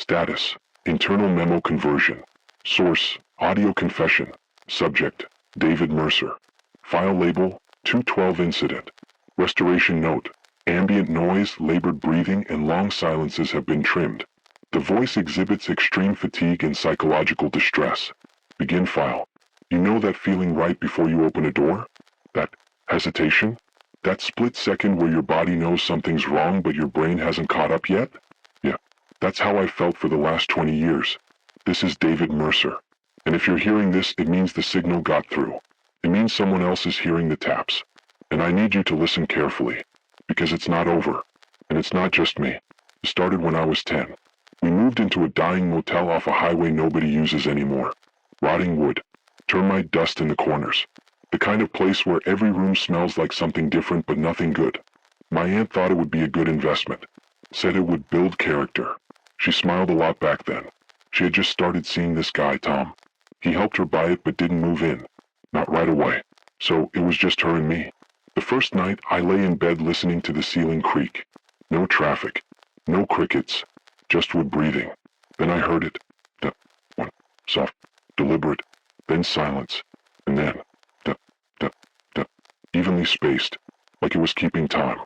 Status: internal memo conversion. Source: audio confession. Subject: David Mercer. File label: 212 incident. Restoration note: ambient noise, labored breathing, and long silences have been trimmed. The voice exhibits extreme fatigue and psychological distress. Begin file. You know that feeling right before you open a door? That hesitation? That split second where your body knows something's wrong but your brain hasn't caught up yet? Yeah, that's how I felt for the last 20 years. This is David Mercer. And if you're hearing this, it means the signal got through. It means someone else is hearing the taps. And I need you to listen carefully, because it's not over. And it's not just me. It started when I was 10. We moved into a dying motel off a highway nobody uses anymore. Rotting wood. Termite dust in the corners. The kind of place where every room smells like something different but nothing good. My aunt thought it would be a good investment. Said it would build character. She smiled a lot back then. She had just started seeing this guy, Tom. He helped her buy it but didn't move in. Not right away. So it was just her and me. The first night, I lay in bed listening to the ceiling creak. No traffic. No crickets. Just wood breathing. Then I heard it. One. Soft. Deliberate. Then silence. And then. Evenly spaced. Like it was keeping time.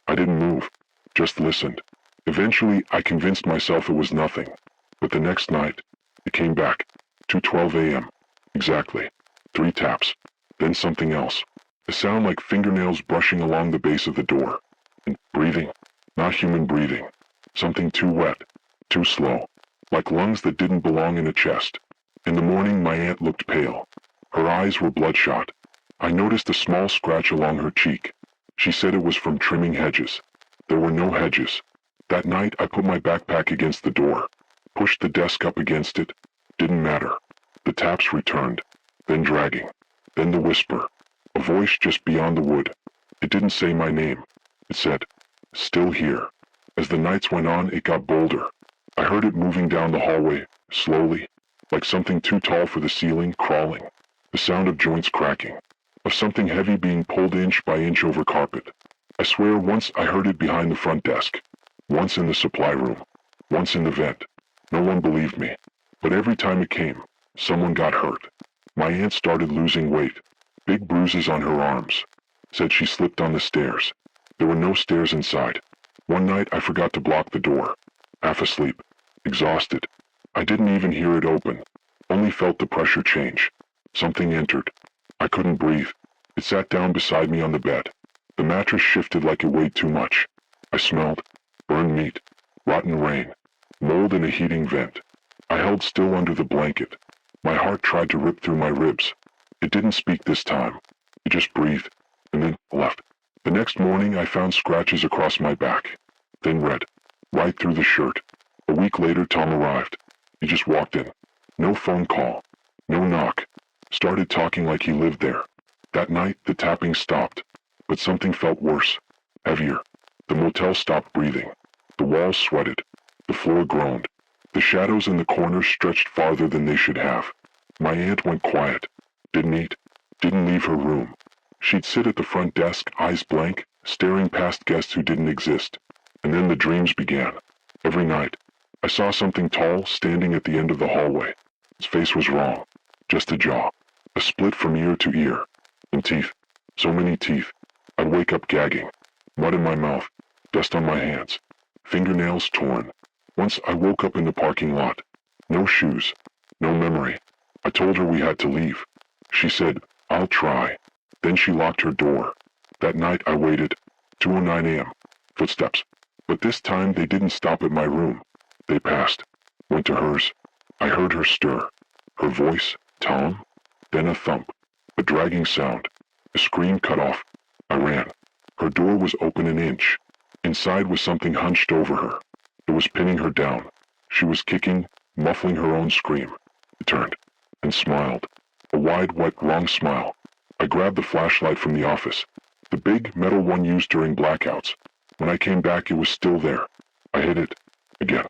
I didn't move. Just listened. Eventually, I convinced myself it was nothing. But the next night, it came back. 2:12 a.m. Exactly. 3 taps. Then something else. A sound like fingernails brushing along the base of the door. And breathing. Not human breathing. Something too wet. Too slow. Like lungs that didn't belong in a chest. In the morning, my aunt looked pale. Her eyes were bloodshot. I noticed a small scratch along her cheek. She said it was from trimming hedges. There were no hedges. That night, I put my backpack against the door. Pushed the desk up against it. Didn't matter. The taps returned. Then dragging. Then the whisper. A voice just beyond the wood. It didn't say my name. It said, "Still here." As the nights went on, it got bolder. I heard it moving down the hallway, slowly, like something too tall for the ceiling, crawling. The sound of joints cracking. Of something heavy being pulled inch by inch over carpet. I swear once I heard it behind the front desk. Once in the supply room. Once in the vent. No one believed me. But every time it came, someone got hurt. My aunt started losing weight. Big bruises on her arms. Said she slipped on the stairs. There were no stairs inside. One night I forgot to block the door. Half asleep. Exhausted. I didn't even hear it open. Only felt the pressure change. Something entered. I couldn't breathe. It sat down beside me on the bed. The mattress shifted like it weighed too much. I smelled. Burned meat. Rotten rain. Mold in a heating vent. I held still under the blanket. My heart tried to rip through my ribs. It didn't speak this time. It just breathed. And then left. The next morning I found scratches across my back. Then red. Right through the shirt. A week later Tom arrived. He just walked in. No phone call. No knock. Started talking like he lived there. That night, the tapping stopped. But something felt worse. Heavier. The motel stopped breathing. The walls sweated. The floor groaned. The shadows in the corners stretched farther than they should have. My aunt went quiet. Didn't eat. Didn't leave her room. She'd sit at the front desk, eyes blank, staring past guests who didn't exist. And then the dreams began. Every night, I saw something tall standing at the end of the hallway. His face was wrong. Just a jaw. A split from ear to ear. And teeth. So many teeth. I'd wake up gagging. Mud in my mouth. Dust on my hands. Fingernails torn. Once I woke up in the parking lot. No shoes. No memory. I told her we had to leave. She said, "I'll try." Then she locked her door. That night I waited. 2:09 a.m. Footsteps. But this time they didn't stop at my room. They passed. Went to hers. I heard her stir. Her voice, "Tom?" Then a thump. A dragging sound. A scream cut off. I ran. Her door was open an inch. Inside was something hunched over her. It was pinning her down. She was kicking, muffling her own scream. I turned. And smiled. A wide, wet, wrong smile. I grabbed the flashlight from the office. The big, metal one used during blackouts. When I came back, it was still there. I hit it. Again.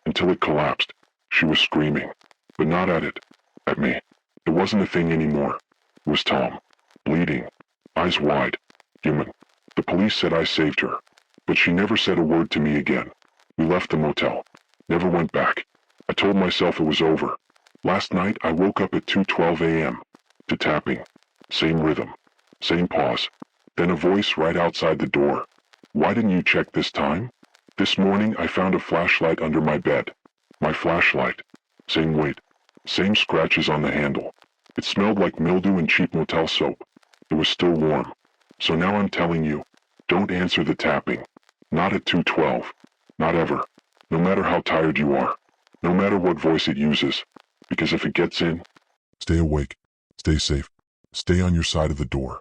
Until it collapsed. She was screaming. But not at it. At me. It wasn't a thing anymore. It was Tom. Bleeding. Eyes wide. Human. The police said I saved her. But she never said a word to me again. We left the motel. Never went back. I told myself it was over. Last night I woke up at 2:12 a.m. to tapping. Same rhythm. Same pause. Then a voice right outside the door. Why didn't you check this time? This morning I found a flashlight under my bed. My flashlight. Same weight. Same scratches on the handle. It smelled like mildew and cheap Motel soap. It was still warm. So now I'm telling you, don't answer the tapping. Not at 2:12. Not ever. No matter how tired you are. No matter what voice it uses. Because if it gets in, stay awake. Stay safe. Stay on your side of the door.